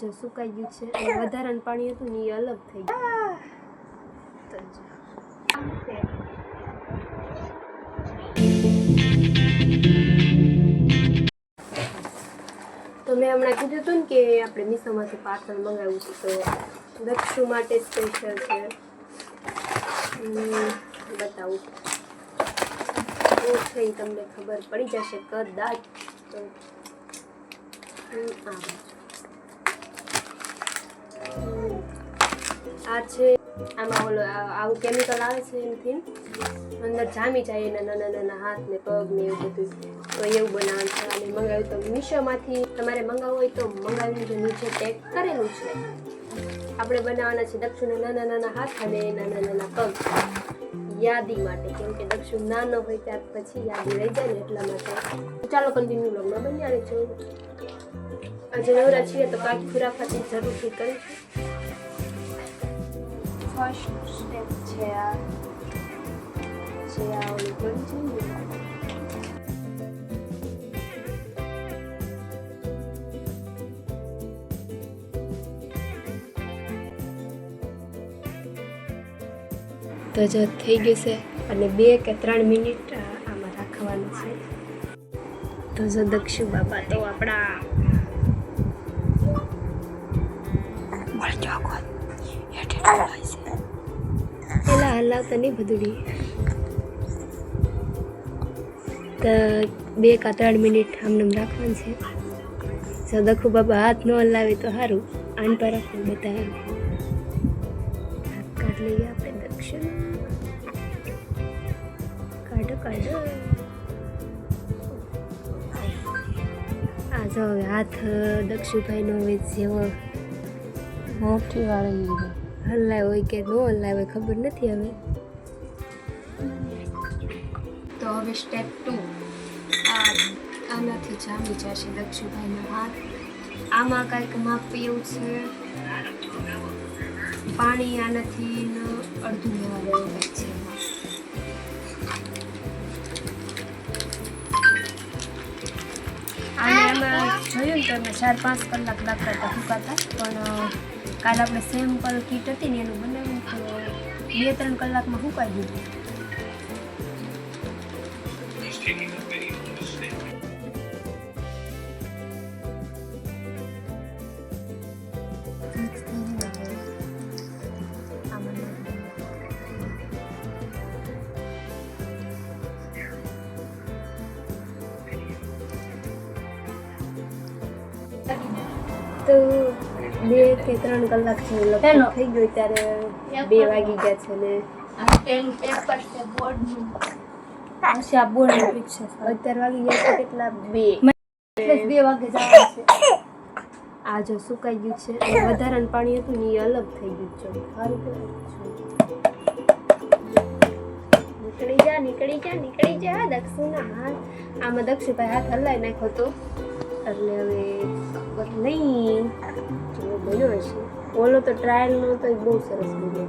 જો સુકાઈ ગયું છે અને વધારાનું પાણી હતું ને એ અલગ થઈ ગયું. તો મેં હમણાં કીધું હતું ને કે આપણે મીશોમાંથી પાર્સલ મંગાવ્યું હતું, તો દક્ષુ માટે સ્પેશિયલ છે. બતાવું છે એ તમને ખબર પડી જશે કદાચ. તો આ છે, આમાં ઓલો આવું કેમિકલ આવે છે એનાથી અંદર જામી જાય એના નાના નાના હાથ ને પગ ને એવું બધું. તો એવું બનાવવાનું છે. અને મંગાવ્યું તો મીશોમાંથી તમારે મંગાવવું હોય તો મંગાવીને જે નીચે ટેગ કરેલું છે. આપણે બનાવવાના છે દક્ષુના નાના નાના હાથ અને નાના નાના પગ, યાદી માટે. કેમ કે દક્ષુ નાનો હોય ત્યાર પછી યાદી રહી જાય ને એટલા માટે. ચાલો કન્ટિન્યુ વ્લોગમાં બન્યા રહેજો. આજે નવરા છીએ તો કાંઈક ખુરાફાતી જરૂરથી કરીશું. ફર્સ્ટ સ્ટેપ છે આ ઓલું કરી છે ને. તો જો થઈ ગયું છે અને 2 કે 3 મિનિટ આમાં રાખવાનું છે. તો જો દક્ષુ બાપા તો આપણા પેલા હલાવતા નહીં બધું. તો 2 કે 3 મિનિટ આમને રાખવાનું છે. જો દક્ષુ બાપા હાથ ન હલાવે તો સારું. આન પર રાખવું બતાવે. હાથ કાઢ લઈએ આપણે દક્ષુ. કાઢો. આ જો હવે હાથ દક્ષુભાઈનો હવે જેવો મોટી વાળી હલાય હોય કે ન હલાય હોય ખબર નથી હવે. તો હવે સ્ટેપ 2, આનાથી જામી જશે દક્ષુભાઈનો હાથ. આમાં કાંઈક માપી એવું છે. પાણી આનાથી અડધું લેવા દેવું કંઈક છે. અને એમાં જોયું ને તો 4-5 કલાક લાગતા હતા સુકાતા. પણ કાલે આપણે સેમ્પલ કીટ હતી ને એનું બનાવ્યું તો 2-3 કલાકમાં સુકાઈ ગયું. તો 2 કે 3 કલાક જેવું લગભગ થઈ ગયું ત્યારે 2 વાગી ગયા છે ને પછી આ બોર્ડ છે. 11 વાગી ગયા છે. કેટલા 2 વાગે જવાનું છે. આ જો સુકાઈ ગયું છે અને વધારાનું પાણી હતું ને એ અલગ થઈ ગયું છે. સારું નીકળી જા દક્ષુના હાથ. આમાં દક્ષુભાઈ હાથ હલાવી નાખ્યો હતો એટલે હવે ખબર નહીં જો બન્યો હશે. ઓલો તો ટ્રાયલનો તો બહુ સરસ બન્યો.